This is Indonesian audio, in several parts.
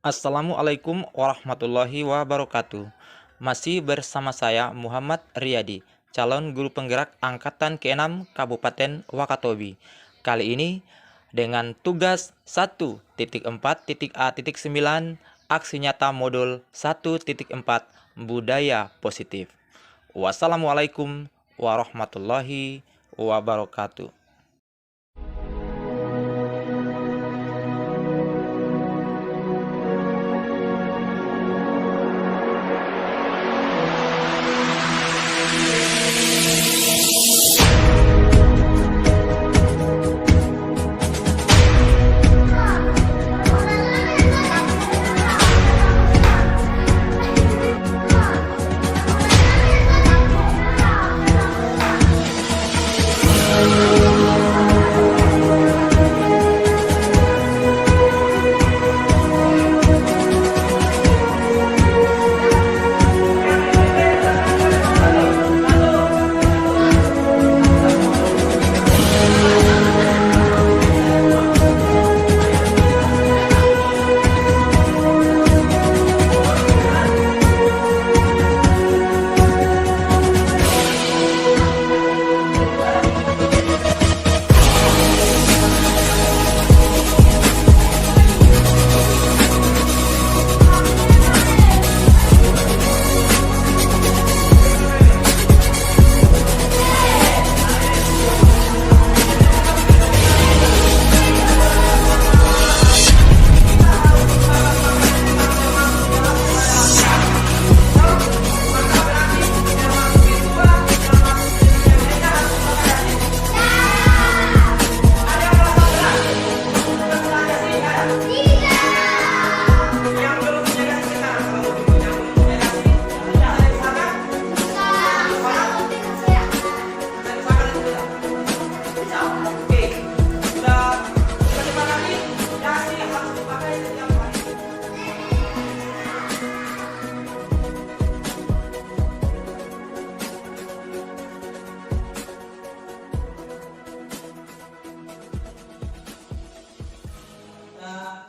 Assalamualaikum warahmatullahi wabarakatuh. Masih bersama saya Muhammad Riyadi, calon guru penggerak angkatan ke-6 Kabupaten Wakatobi. Kali ini dengan tugas 1.4.A.9 aksi nyata modul 1.4 budaya positif. Wassalamualaikum warahmatullahi wabarakatuh.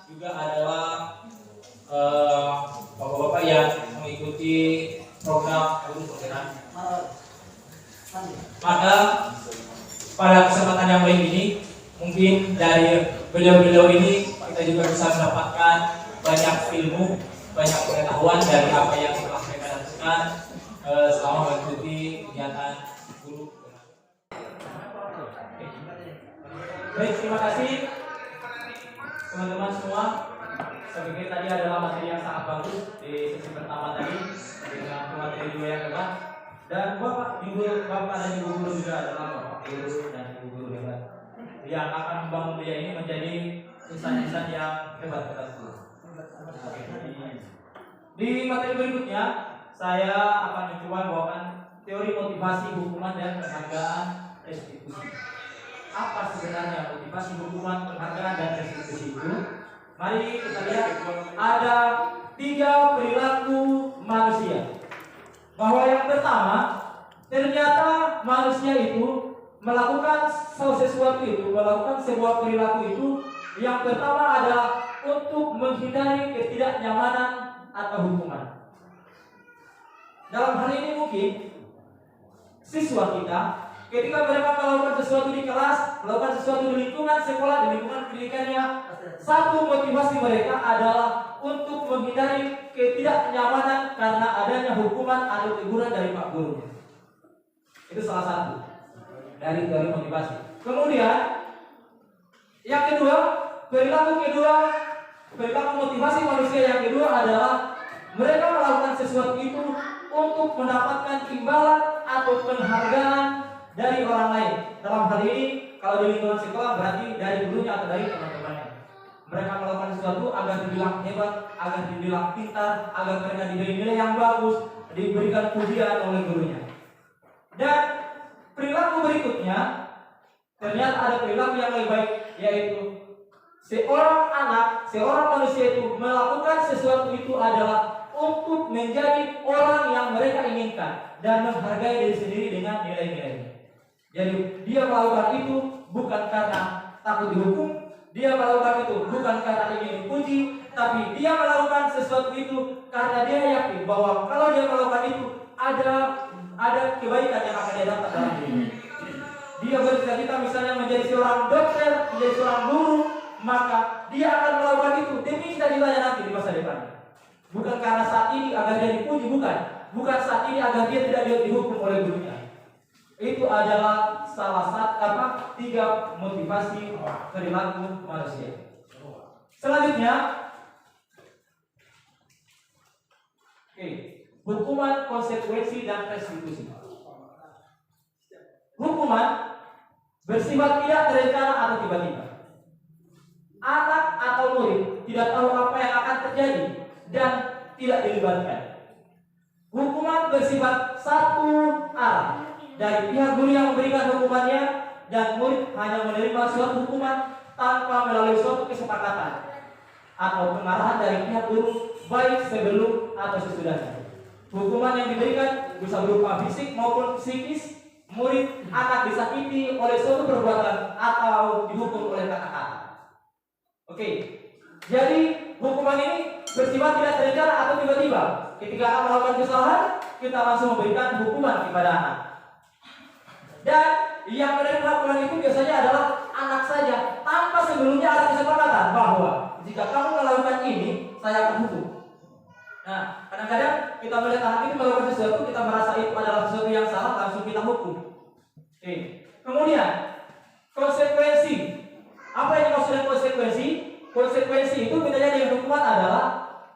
Juga adalah bapak-bapak yang mengikuti program guru penggerak. Maka pada kesempatan yang baik ini, mungkin dari beliau-beliau ini kita juga bisa mendapatkan banyak ilmu, banyak pengetahuan dari apa yang telah mereka lakukan selama mengikuti kegiatan guru penggerak. Baik, terima kasih teman-teman semua. Saya pikir tadi adalah materi yang sangat bagus di sesi pertama tadi dengan materi 2 yang hebat. Dan bapak dan ibu guru juga adalah bapak guru dan ibu guru hebat yang akan membangun dia ini menjadi insan-insan yang hebat. Di materi berikutnya saya akan mencoba bawakan teori motivasi hukuman dan penghargaan restitusi. Apa sebenarnya motivasi hukuman, penghargaan dan restitusi itu? Mari kita lihat, ada 3 perilaku manusia. Bahwa yang pertama, ternyata manusia itu melakukan sesuatu itu, melakukan sebuah perilaku itu, yang pertama adalah untuk menghindari ketidaknyamanan atau hukuman. Dalam hal ini mungkin siswa kita ketika mereka melakukan sesuatu di kelas, melakukan sesuatu di lingkungan sekolah, di lingkungan pendidikannya, satu motivasi mereka adalah untuk menghindari ketidaknyamanan karena adanya hukuman atau teguran dari pak guru. Itu salah satu dari motivasi. Kemudian yang kedua, perilaku motivasi manusia yang kedua adalah mereka melakukan sesuatu itu untuk mendapatkan imbalan atau penghargaan dari orang lain. Dalam hal ini, kalau di lingkungan sekolah berarti dari gurunya atau dari teman-temannya. Mereka melakukan sesuatu agar dibilang hebat, agar dibilang pintar, agar mereka diberi nilai yang bagus, diberikan pujian oleh gurunya. Dan perilaku berikutnya, ternyata ada perilaku yang lebih baik, yaitu seorang manusia itu melakukan sesuatu itu adalah untuk menjadi orang yang mereka inginkan dan menghargai diri sendiri dengan nilai-nilainya. Jadi dia melakukan itu bukan karena takut dihukum, dia melakukan itu bukan karena ingin dipuji, tapi dia melakukan itu karena dia yakin bahwa kalau dia melakukan itu ada kebaikan yang akan dia dapat dalam dirinya. Dia bercita-cita misalnya menjadi seorang dokter, menjadi seorang guru, maka dia akan melakukan itu demi cita-citanya nanti di masa depan. Bukan karena saat ini agar dia dipuji, bukan saat ini agar dia tidak dihukum oleh gurunya. Itu adalah salah satu 3 motivasi perilaku manusia. Selanjutnya, hukuman, konsekuensi, dan restitusi. Hukuman bersifat tidak terencana atau tiba-tiba. Anak atau murid tidak tahu apa yang akan terjadi dan tidak dilibatkan. Hukuman bersifat satu arah dari pihak guru yang memberikan hukumannya, dan murid hanya menerima suatu hukuman tanpa melalui suatu kesepakatan atau pengarahan dari pihak guru, baik sebelum atau sesudahnya. Hukuman yang diberikan bisa berupa fisik maupun psikis. Murid akan disakiti oleh suatu perbuatan atau dihukum oleh kata-kata. Oke, jadi hukuman ini bersifat tidak terencana atau tiba-tiba. Ketika anak melakukan kesalahan, kita langsung memberikan hukuman kepada anak. Dan yang menerima hukuman itu biasanya adalah anak saja, tanpa sebelumnya ada kesepakatan bahwa jika kamu melakukan ini, saya akan hukum. Nah, kadang-kadang kita melihat anak itu melakukan sesuatu, kita merasa itu adalah sesuatu yang salah, langsung kita hukum. Kemudian konsekuensi. Apa yang dimaksud dengan konsekuensi? Konsekuensi itu bedanya dengan hukuman adalah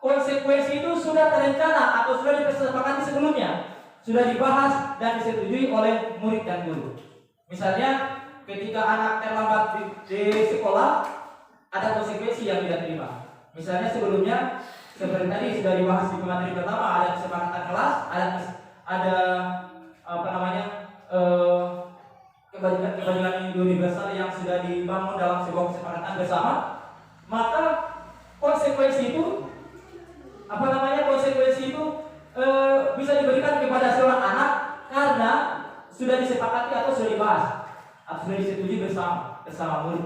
konsekuensi itu sudah terencana atau sudah disepakati sebelumnya, sudah dibahas dan disetujui oleh murid dan guru. Misalnya, ketika anak terlambat di sekolah, ada konsekuensi yang tidak terima. Misalnya sebelumnya, seperti tadi sudah dibahas di materi pertama, ada kesepakatan kelas, ada kebajikan universal yang sudah dibangun dalam sebuah kesepakatan bersama. Maka konsekuensi itu bisa diberikan kepada seorang anak karena sudah disepakati atau sudah dibahas atau sudah disetujui bersama murid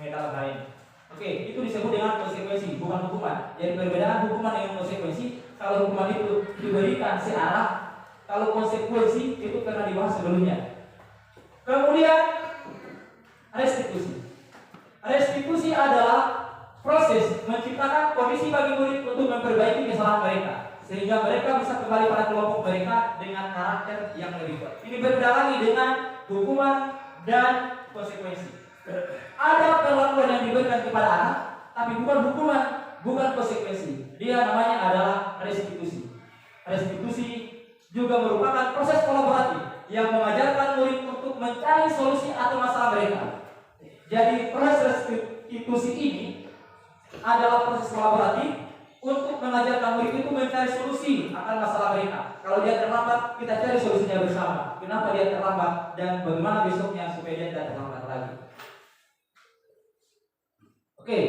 dalam hal ini. Oke, itu disebut dengan konsekuensi, bukan hukuman. Jadi perbedaan hukuman dengan konsekuensi, kalau hukuman itu diberikan searah, kalau konsekuensi itu karena dibahas sebelumnya. Kemudian restitusi. Restitusi adalah proses menciptakan kondisi bagi murid untuk memperbaiki kesalahan mereka, sehingga mereka bisa kembali pada kelompok mereka dengan karakter yang lebih baik. Ini berbeda lagi dengan hukuman dan konsekuensi. Ada perlakuan yang diberikan kepada anak, tapi bukan hukuman, bukan konsekuensi. Dia namanya adalah restitusi. Restitusi juga merupakan proses kolaboratif yang mengajarkan murid untuk mencari solusi atau masalah mereka. Jadi proses restitusi ini adalah proses kolaboratif untuk mengajarkan murid itu mencari solusi akan masalah mereka. Kalau dia terlambat, kita cari solusinya bersama. Kenapa dia terlambat dan bagaimana besoknya supaya dia tidak terlambat lagi. Oke,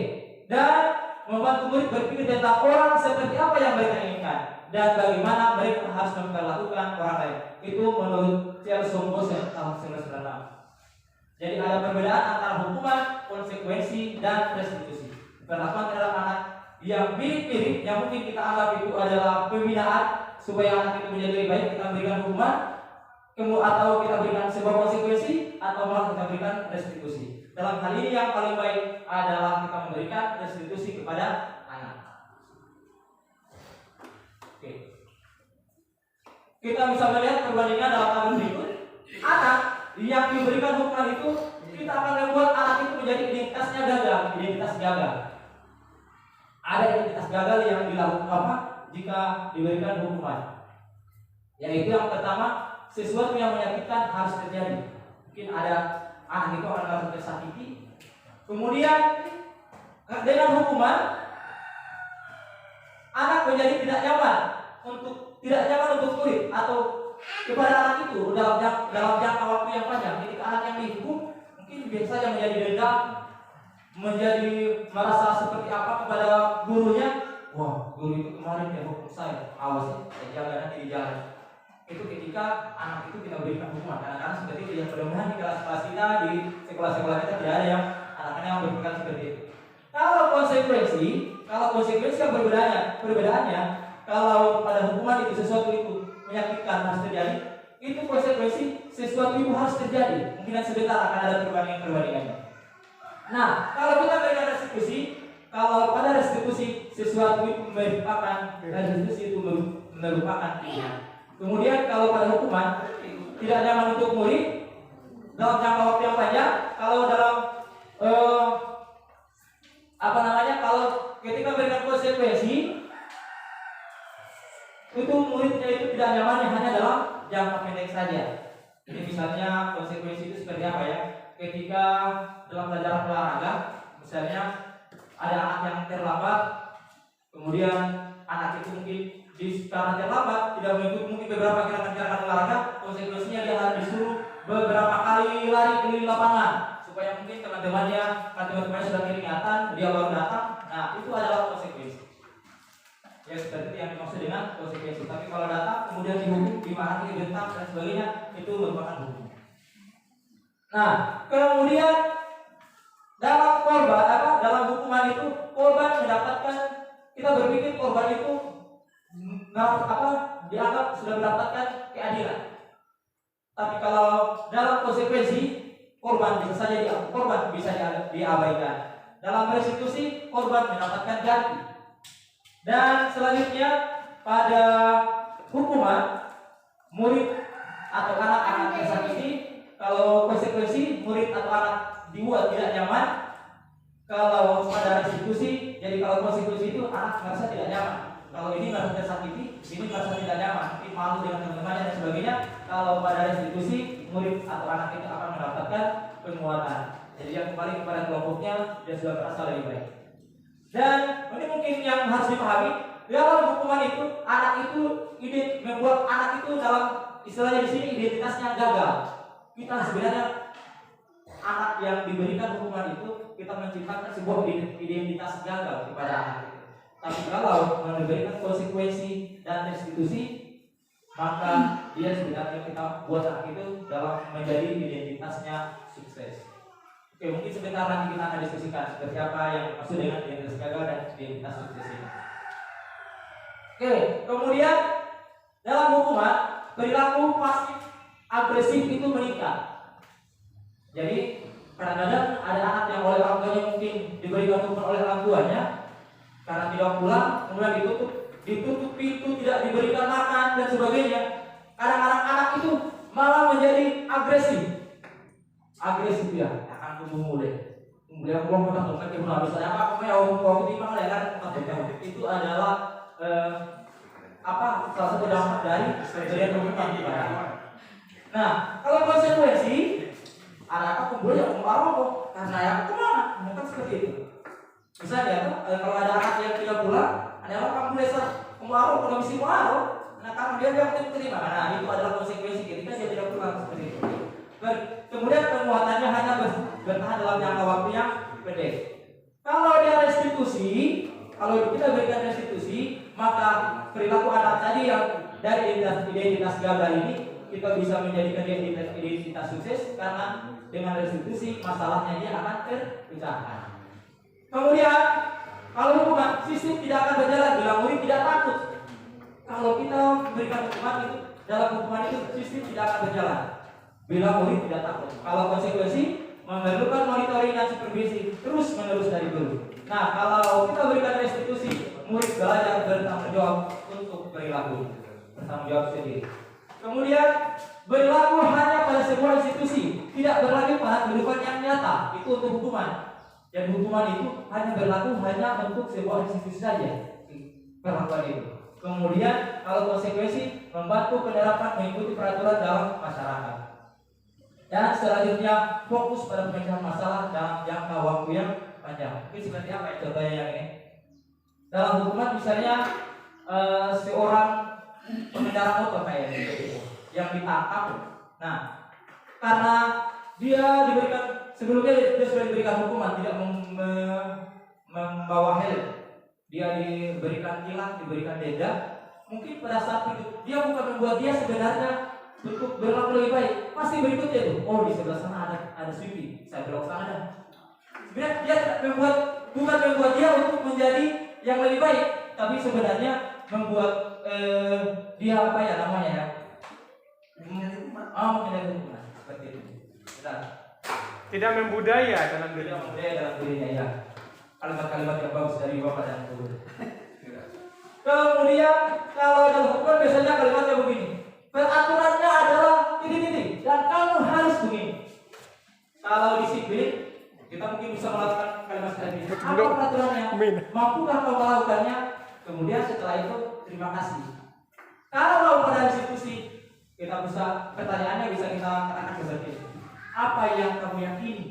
dan membantu murid berpikir tentang orang seperti apa yang mereka inginkan dan bagaimana mereka harus memperlakukan orang lain. Itu menurut Charles Sombose tahun 1996. Jadi ada perbedaan antara hukuman, konsekuensi, dan restitusi. Perlakuan terhadap anak yang mirip-mirip, yang mungkin kita anggap itu adalah pembinaan supaya anak itu menjadi lebih baik, kita berikan hukuman, atau kita berikan sebuah konsekuensi, atau malah kita berikan restitusi. Dalam hal ini yang paling baik adalah kita memberikan restitusi kepada anak. Oke. Kita bisa melihat perbandingan dalam tabel berikut. Anak yang diberikan hukuman itu, kita akan membuat anak itu menjadi identitas gagal. Ada identitas gagal yang dilakukan jika diberikan hukuman. Yaitu yang pertama, sesuatu yang menyakitkan harus terjadi. Mungkin ada anak itu akan merasa tersakiti. Kemudian dengan hukuman, anak menjadi tidak nyaman untuk murid atau kepada anak itu dalam jangka waktu yang panjang. Ketika anak yang dihukum mungkin biasanya menjadi dendam, menjadi merasa seperti apa kepada gurunya. Wah, guru itu kemarin dia hukum saya, awas ya, jaga nanti di jalan. Itu ketika anak itu kita berikan hukuman. Kadang-kadang seperti itu. Yang mudah-mudahan di kelas-kelas kita, di sekolah-sekolah kita tidak ada yang anak-anak yang berpikiran seperti itu. Kalau konsekuensi yang perbedaannya kalau pada hukuman itu sesuatu itu menyakitkan harus terjadi, itu konsekuensi sesuatu itu harus terjadi. Mungkin sebentar akan ada perbandingannya. Nah, kalau kita berikan restitusi, kalau pada restitusi sesuatu itu merupakan restitusi itu merupakan pilihan. Kemudian kalau pada hukuman tidak nyaman untuk murid dalam jangka waktu yang panjang, kalau dalam kalau ketika berikan konsekuensi itu muridnya itu tidak nyaman hanya dalam jangka pendek saja. Jadi misalnya konsekuensi itu seperti apa ya? Ketika dalam pelajaran olahraga, misalnya ada anak yang terlambat, kemudian anak itu mungkin karena terlambat tidak mengikuti mungkin beberapa gerakan-gerakan olahraga, konsekuensinya dia harus disuruh beberapa kali lari keliling lapangan supaya mungkin teman-temannya sudah keringatan, dia baru datang. Nah, itu adalah konsekuensi. Ya seperti yang dimaksud dengan konsekuensi. Tapi kalau datang kemudian dihukum, dimarahi, dibentak dan sebagainya, itu merupakan hukum. Nah, kemudian dalam hukuman itu korban mendapatkan, kita berpikir korban itu dianggap sudah mendapatkan keadilan. Tapi kalau dalam konsekuensi korban bisa saja diabaikan. Dalam restitusi korban mendapatkan ganti. Dan selanjutnya pada hukuman murid atau anak akan tersakiti. Kalau konsekuensi murid atau anak dibuat tidak nyaman. Kalau pada restitusi, jadi kalau konsekuensi itu anak merasa tidak nyaman. Kalau ini merasa tersakiti, ini merasa tidak nyaman, mungkin malu dengan teman-temannya dan sebagainya. Kalau pada restitusi, murid atau anak itu akan mendapatkan penguatan. Jadi yang kembali kepada kelompoknya, dia sudah merasa lebih baik. Dan ini mungkin yang harus dipahami, dalam hukuman itu anak itu membuat anak itu dalam istilahnya di sini identitasnya gagal. Kita sebenarnya anak yang diberikan hukuman itu kita menciptakan sebuah identitas gagal kepada anak itu. Tapi kalau memberikan konsekuensi dan restitusi, maka dia sebenarnya kita buat anak itu dalam menjadi identitasnya sukses. Oke, mungkin sebentar nanti kita akan diskusikan seperti apa yang dimaksud dengan identitas gagal dan identitas sukses ini. Oke, kemudian dalam hukuman perilaku pasif agresif itu meningkat. Jadi kadang-kadang ada anak yang oleh orang tuanya mungkin diberikan hukuman oleh orang tuanya karena tidak pulang, kemudian ditutup pintu, tidak diberikan makan dan sebagainya. Kadang-kadang anak itu malah menjadi agresif ya, akan tumbuh mulai. Kemudian pulang ke rumah, misalnya apa yang mau timang kan? Itu adalah salah satu dampak dari kejadian hukuman kepada anak. Nah, kalau konsekuensi anak kumpul yang mau karena ya kemana? Bukan seperti itu. Misalnya kalau ada anak yang tidak pulang, ada orang kamu desa kemarau, kalau misi kemarau, nah karena dia terima. Nah, itu adalah konsekuensi ketika dia tidak pulang seperti itu. Kemudian penguatannya hanya bertahan dalam jangka waktu yang pendek. Kalau dia restitusi, kalau kita berikan restitusi, maka perilaku anak tadi yang dari identitas gagal ini kita bisa menjadikan identitas sukses karena dengan restitusi masalahnya dia akan terpecahkan. Kemudian kalau hukuman sistem tidak akan berjalan bila murid tidak takut. Kalau kita memberikan hukuman itu dalam hukuman itu sistem tidak akan berjalan bila murid tidak takut. Kalau konsekuensi memerlukan monitoring dan supervisi terus menerus dari guru. Nah, kalau kita berikan restitusi, murid belajar bertanggung jawab untuk perilaku, bertanggung jawab sendiri. Kemudian berlaku hanya pada sebuah institusi, tidak berlaku pada kehidupan yang nyata. Itu untuk hukuman. Dan hukuman itu hanya berlaku untuk sebuah institusi saja. Perlakuan itu. Kemudian kalau konsekuensi membantu penerapan mengikuti peraturan dalam masyarakat. Dan selanjutnya fokus pada pemecahan masalah dalam jangka waktu yang panjang. Ini seperti apa ya contohnya yang ini? Dalam hukuman misalnya seorang pengendara motor kayak gitu yang ditangkap. Nah, karena dia sebelumnya dia sudah diberikan hukuman tidak membawa helm, dia diberikan tilang, diberikan denda. Mungkin pada saat itu dia bukan membuat dia sebenarnya untuk berlaku lebih baik. Pasti berikutnya itu, di sebelah sana ada sweeping, saya belok sana. Sebenarnya dia bukan membuat dia untuk menjadi yang lebih baik, tapi sebenarnya membuat dia apa ya namanya ya? Menghindari hukuman seperti itu. Benar. Tidak membudaya dalam diri. Tidak membudaya dalam dirinya ya. Kalimat-kalimat yang bagus dari Bapak dan Ibu. Kemudian kalau dalam hukuman biasanya kalimatnya begini. Peraturannya adalah ini dan kamu harus begini. Kalau disiplin kita mungkin bisa melakukan kalimat seperti ini. Apa peraturannya? Mampukah kau melakukannya? Kemudian setelah itu terima kasih. Kalau pada institusi kita bisa pertanyaannya bisa kita katakan seperti ini. Apa yang kamu yakini?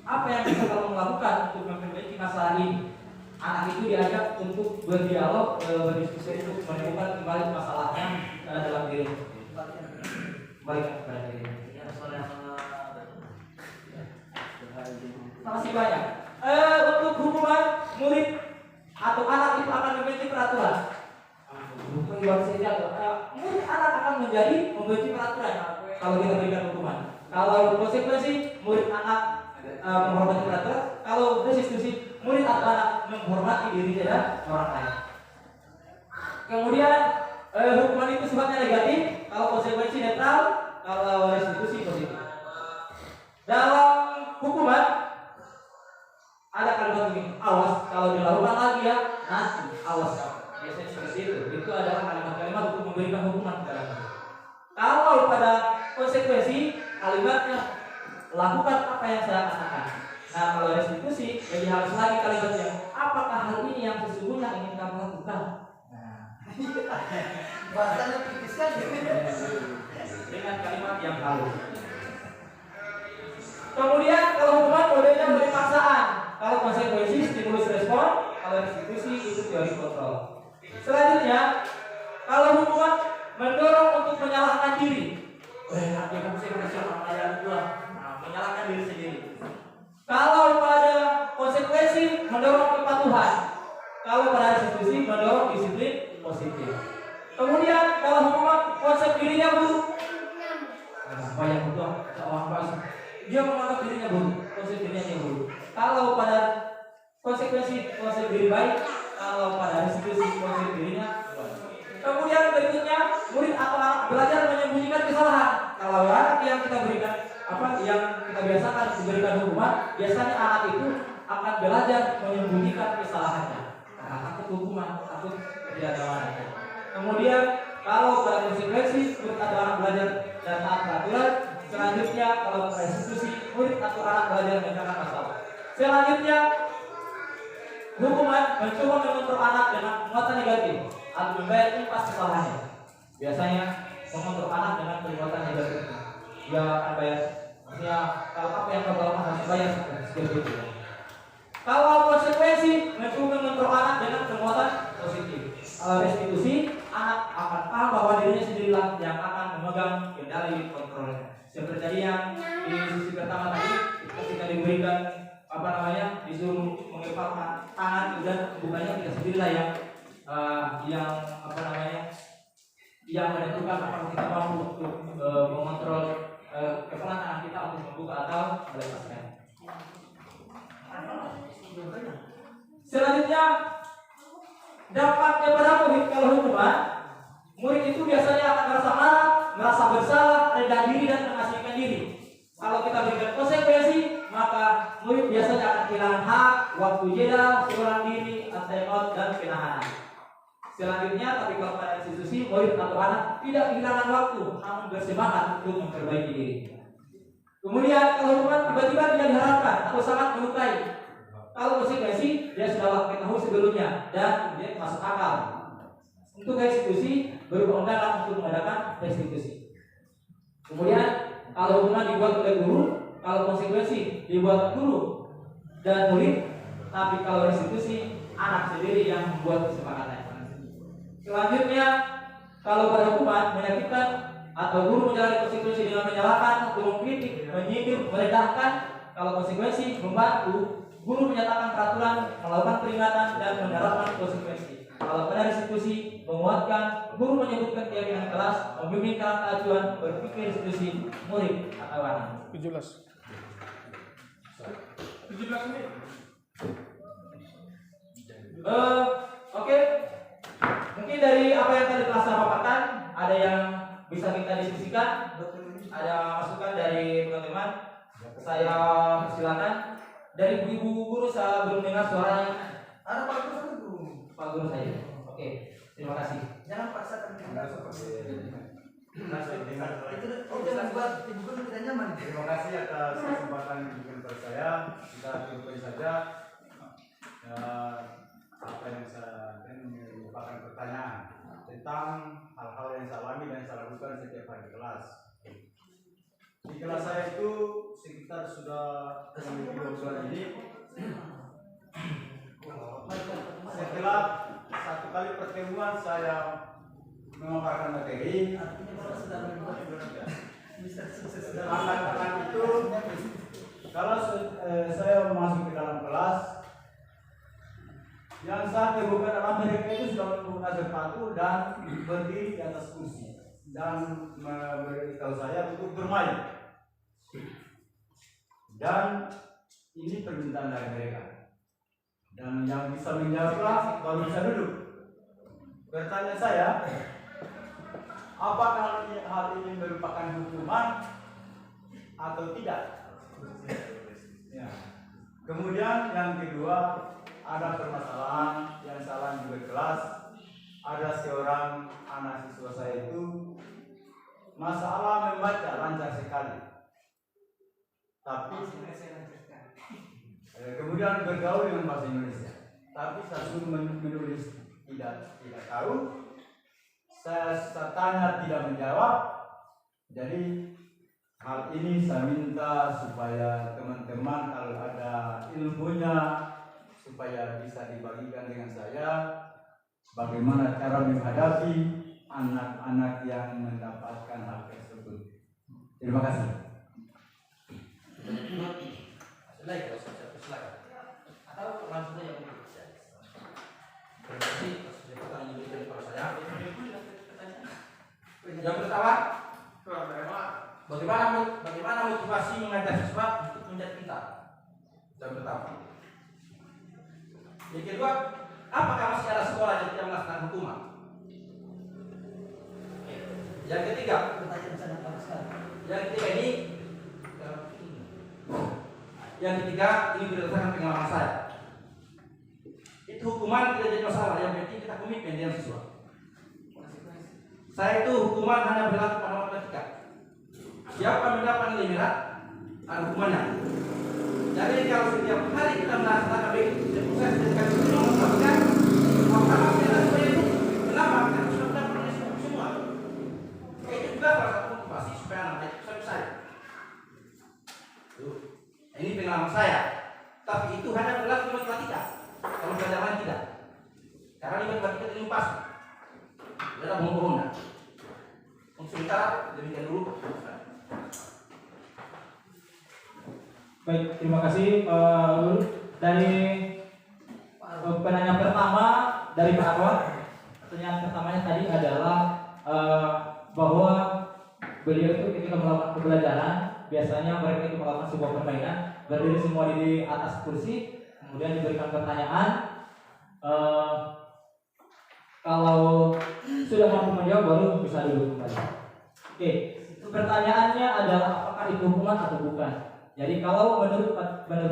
Apa yang bisa kamu lakukan untuk memperbaiki masalah ini? Anak itu diajak untuk berdialog, berdiskusi untuk menemukan kembali masalahnya dalam diri. Kembalikan kepada diri. Terima kasih banyak. Untuk hukuman murid atau anak itu akan membenci peraturan. Murid anak akan menjadi membenci peraturan kalau kita berikan hukuman. Kalau konsekuensi murid anak menghormati peraturan, kalau restitusi murid atau anak menghormati diri dan orang lain. Kemudian hukuman itu sifatnya negatif, kalau konsekuensi netral, kalau restitusi positif. Dalam hukuman ada kalimat begini, awas kalau dilakukan lagi ya nanti awas. Biasanya seperti itu. Itu adalah kalimat-kalimat untuk memberikan hukuman kepada kita. Kalau pada konsekuensi kalimatnya lakukan apa yang saya katakan. Nah kalau restitusi jadi harus lagi kalimatnya. Apakah hal ini yang sesungguhnya ingin kamu lakukan? Nah, bahasanya tipis kan? Dengan kalimat yang halus. Kemudian kalau hukuman modelnya beri paksaan. Kalau konsekuensi stimulus respon. Kalau restitusi itu teori kontrol. Selanjutnya, kalau hukuman mendorong untuk menyalahkan diri. Menyalahkan diri sendiri. Kalau pada konsekuensi mendorong kepatuhan. Kalau pada restitusi mendorong disiplin positif. Kemudian kalau hukuman konsep dirinya buruk. Banyak butuh seorang pasien. Dia menganggap dirinya buruk, konsep dirinya yang buruk. Kalau pada konsekuensi konsep diri baik, kalau pada restitusi konsep dirinya baik. Kemudian berikutnya murid atau anak belajar menyembunyikan kesalahan. Kalau anak yang kita berikan yang kita biasakan diberikan hukuman, biasanya anak itu akan belajar menyembunyikan kesalahannya karena takut hukuman, takut ketidaknyamanan. Kemudian kalau pada konsekuensi murid atau anak belajar dan taat peraturan. Selanjutnya kalau restitusi murid atau anak belajar menyelesaikan masalah. Selanjutnya hukuman mencoba mengontrol anak dengan muatan negatif atau membayar impas kesalahannya. Biasanya mengontrol anak dengan perbuatan negatif. Dia akan bayar, maksudnya kalau apa yang kau lakukan harus bayar seperti itu. Kalau konsekuensi mencoba mengontrol anak dengan perbuatan positif. Restitusi anak akan paham bahwa dirinya sendirilah yang akan memegang kendali kontrolnya. Seperti yang di sisi pertama tadi, ketika diberikan disuruh mengepakkan tangan dan bukannya kita sendirilah yang menentukan apakah kita mampu untuk mengontrol kepelan tangan kita untuk membuka atau melepaskan. Selanjutnya dampaknya pada murid kalau hukuman, murid itu biasanya akan merasa marah, merasa bersalah, rendah diri dan mengasingkan diri. Kalau kita berikan konsekuensi, maka murid biasanya akan kehilangan hak, waktu jeda, seorang diri, time-out dan penahanan. Selanjutnya, tapi kalau pada institusi, murid atau anak tidak kehilangan waktu, namun bersemangat untuk memperbaiki diri. Kemudian kalau hukuman tiba-tiba tidak diharapkan atau sangat melukai, kalau konsekuensi dia sudah ketahui sebelumnya dan kemudian masuk akal. Untuk restitusi berupa undangan untuk mengadakan restitusi. Kemudian kalau hukuman dibuat oleh guru, kalau konsekuensi dibuat guru dan murid, tapi kalau restitusi anak sendiri yang membuat kesepakatan. Selanjutnya kalau pada hukuman menyakitkan atau guru menjalani konsekuensi dengan menyalahkan, atau mengkritik, menyindir, merendahkan, kalau konsekuensi membantu guru menyatakan peraturan, melakukan peringatan dan menerapkan konsekuensi. Kalau pada restitusi menguatkan, guru menyebutkan keyakinan kelas, membimbing kerangka acuan, berpikir restitusi murid atau anak. 17 menit. Oke. Mungkin dari apa yang tadi telah saya paparkan, ada yang bisa kita diskusikan, ada masukan dari teman-teman. Saya persilakan. Dari ibu guru saya belum dengar suaranya. Ada Pak Guru satu Guru. Pak guru saya. Oke, terima kasih. Jangan paksakan kita seperti itu. Terima Jangan buat ibu guru tidak nyaman. kasih atas kesempatan yang diberikan kepada saya. Kita tutup saja. Apa yang saya merupakan pertanyaan tentang hal-hal yang saya alami dan saya lakukan setiap hari di kelas. Di kelas saya itu sekitar sudah memiliki 2 bulan ini. Setelah satu kali pertemuan saya memaparkan materi, anak-anak itu kalau saya masuk ke dalam kelas, yang saya temukan adalah mereka itu sudah menggunakan sepatu dan berdiri di atas kursi dan memberitahu saya untuk bermain. Dan ini permintaan dari mereka. Dan yang bisa menjawablah baru bisa duduk. Pertanyaan saya, apakah hal ini merupakan hukuman atau tidak? Ya. Kemudian yang kedua, ada permasalahan yang salah di kelas. Ada seorang anak siswa saya itu masalah membaca lancar sekali, tapi kemudian bergaul dengan bahasa Indonesia, tapi saya suruh menulis tidak tahu. Saya tanya tidak menjawab. Jadi hal ini saya minta supaya teman-teman kalau ada ilmunya supaya bisa dibagikan dengan saya bagaimana cara menghadapi anak-anak yang mendapatkan hal tersebut. Terima kasih. Atau langsung saja mungkin. Terima kasih atas pertanyaan yang diberikan kepada saya. Yang pertama, bagaimana motivasi mengajar siswa untuk menjadi pintar? Yang pertama. Yang kedua, apakah masih ada sekolah yang tidak melaksanakan hukuman? Yang ketiga, yang ketiga ini berdasarkan pengalaman saya. Itu hukuman tidak jadi masalah, yang penting kita komitmen dengan siswa. Saya itu hukuman hanya berlaku pada matematika. Siapa mendapat nilai merah, ada hukumannya. Jadi kalau setiap hari kita melaksanakan proses edukasi matematika, maka kita semuanya itu kenapa? Karena sudah mendapat nilai semua. Itu juga salah satu motivasi supaya anak itu bisa saya. Ini pengalaman saya. Tapi itu hanya berlaku di matematika. Kalau belajar lain tidak. Karena di matematika itu pasti. Tidak bohong-bohongan. Untuk sementara demikian dulu. Baik, terima kasih Pak Guru. Dari penanya pertama dari Pak Anwar, pertanyaan pertamanya tadi adalah bahwa beliau itu ketika melakukan pembelajaran biasanya mereka itu melakukan sebuah permainan, berdiri semua di atas kursi, kemudian diberikan pertanyaan. Kalau sudah mampu menjawab baru bisa duduk kembali. Oke, pertanyaannya adalah apakah itu hukuman atau bukan? Jadi kalau menurut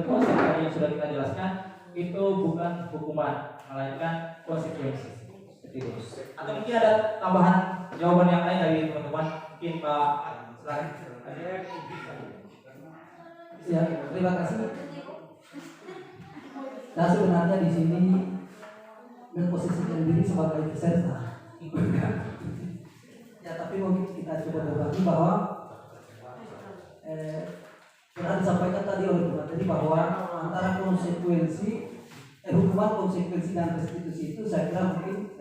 konsep tadi yang sudah kita jelaskan, itu bukan hukuman, melainkan konsekuensi. Seperti itu. Atau mungkin ada tambahan jawaban yang lain dari teman-teman? Mungkin Pak silakan. Ya, terima kasih. Nah, sebenarnya di sini memposisikan diri sebagai peserta. Ya, tapi mungkin kita coba berbagi bahwa pernah disampaikan tadi oleh pemateri bahwa antara konsekuensi hukuman, konsekuensi dan restitusi itu saya kira mungkin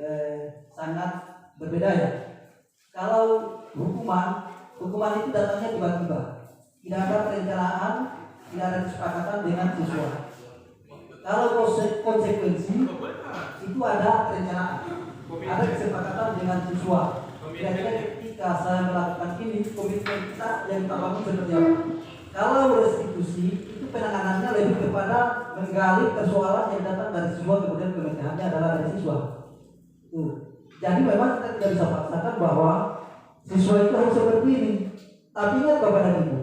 sangat berbeda ya. Kalau hukuman itu datangnya tiba-tiba, tidak ada perencanaan, tidak ada kesepakatan dengan siswa. Kalau konsekuensi itu ada perencanaan, ada kesepakatan dengan siswa. Kira-kira ketika saya melakukan ini, komitmen kita yang kita bangun seperti apa? Kalau restitusi itu penanganannya lebih kepada menggali persoalan yang datang dari siswa, kemudian kemenangannya adalah dari siswa. Jadi memang kita tidak bisa paksakan bahwa siswa itu harus seperti ini. Tapi ingat Bapak dan Ibu,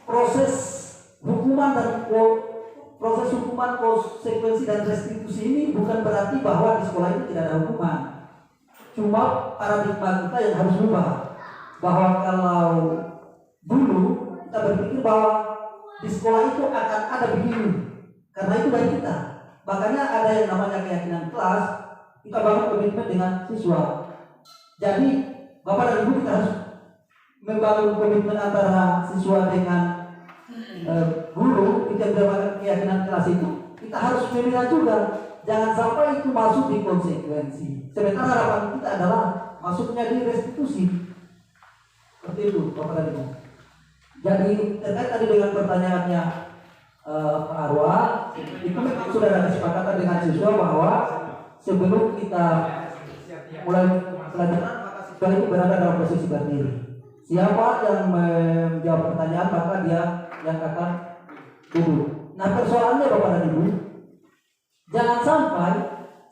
proses hukuman konsekuensi dan restitusi ini bukan berarti bahwa di sekolah itu tidak ada hukuman. Cuma paradigma kita yang harus berubah. Bahwa kalau dulu kita berpikir bahwa di sekolah itu akan ada begini, karena itu dari kita. Makanya ada yang namanya keyakinan kelas, kita bangun komitmen dengan siswa. Jadi Bapak dan Ibu, kita harus membangun komitmen antara siswa dengan guru. Kita berdasarkan keyakinan kelas itu, kita harus memilah juga. Jangan sampai itu masuk di konsekuensi. Sementara harapan kita adalah masuknya di restitusi. Seperti itu Bapak dan Ibu. Jadi terkait tadi dengan pertanyaannya Pak Arwa, itu memang sudah ada kesepakatan dengan siswa bahwa sebelum kita mulai pelajaran, maka siswa itu berada dalam posisi berdiri. Siapa yang menjawab pertanyaan, maka dia yang akan duduk. Nah, persoalannya Bapak dan Ibu, jangan sampai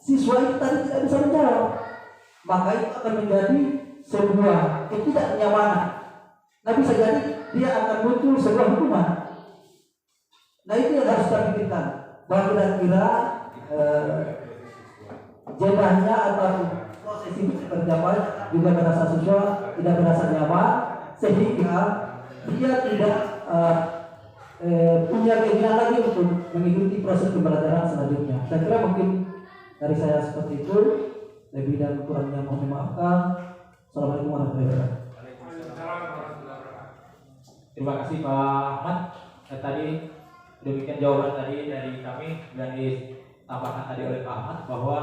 siswa itu tadi tidak bisa menjawab, maka itu akan menjadi sebuah ketidaknyamanan. Nah, bisa jadi dia akan muncul sebuah hukuman. Nah, itu yang harus kita pikirkan, bahwa kira-kira jedahnya atau proses itu seperti apa juga merasa siswa tidak merasa nyaman, sehingga dia tidak punya keinginan lagi untuk mengikuti proses pembelajaran selanjutnya. Saya kira mungkin dari saya seperti itu. Lebih dan kurangnya mohon dimaafkan. Assalamualaikum warahmatullahi wabarakatuh. Terima kasih Pak Ahmad. Tadi demikian jawaban tadi dari kami, dan ditambahkan tadi oleh Pak Ahmad bahwa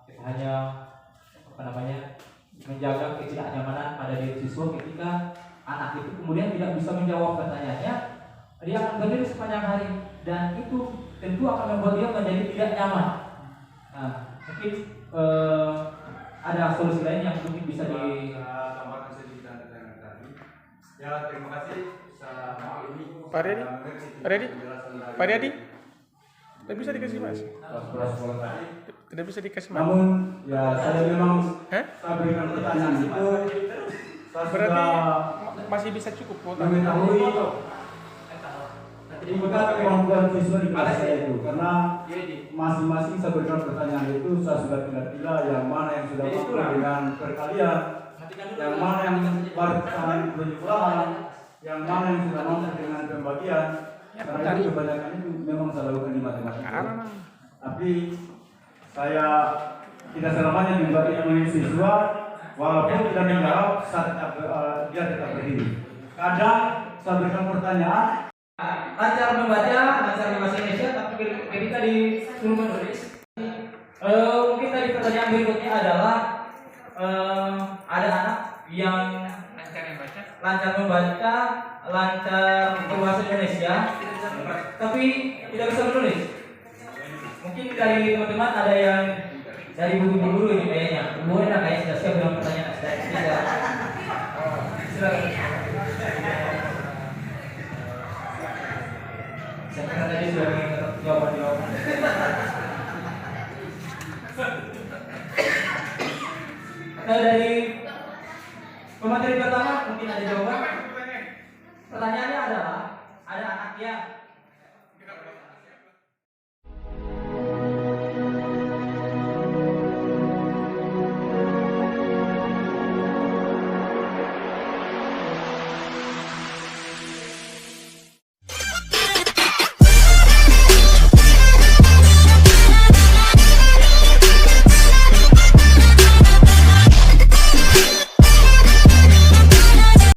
kita hanya menjaga ketidaknyamanan pada diri siswa ketika anak itu kemudian tidak bisa menjawab pertanyaannya, dia akan berdiri sepanjang hari, dan itu tentu akan membuat dia menjadi tidak nyaman. Nah, mungkin ada solusi lain yang mungkin bisa tambahkan sedikit dengan tadi. Ya, terima kasih. Pak Redi, tidak bisa dikasih mas. Tidak bisa dikasih mas. Namun ya saya memang saya berikan pertanyaan itu. Berarti masih bisa cukup kuota. Mengetahui tingkat kemampuan siswa di kelas saya itu, karena masing-masing saya berikan pertanyaan itu saya sudah pilih-pilih yang mana yang sudah mampu dengan perkalian, yang mana yang baru penyuluhan, yang mana yang sudah mampu dengan pembagian. Karena itu kebanyakan itu memang saya lakukan di matematika. Tapi saya tidak selamanya membagi dengan siswa, walaupun tidak menjawab, dia tetap berdiri. Kadang saya berikan pertanyaan, lancar membaca, lancar bahasa Indonesia, tapi ketika disuruh menulis, mungkin tadi pertanyaan berikutnya adalah ada anak yang lancar membaca, lancar bahasa Indonesia, tapi tidak bisa menulis. Mungkin dari teman-teman ada yang dari guru-guru ini kayaknya, boleh nak kayak sudah siap dengan pertanyaan saya. Silakan. Saya kira tadi sudah mengingat jawaban-jawaban. Nah, dari pemateri pertama mungkin ada jawaban. Pertanyaannya adalah ada anak yang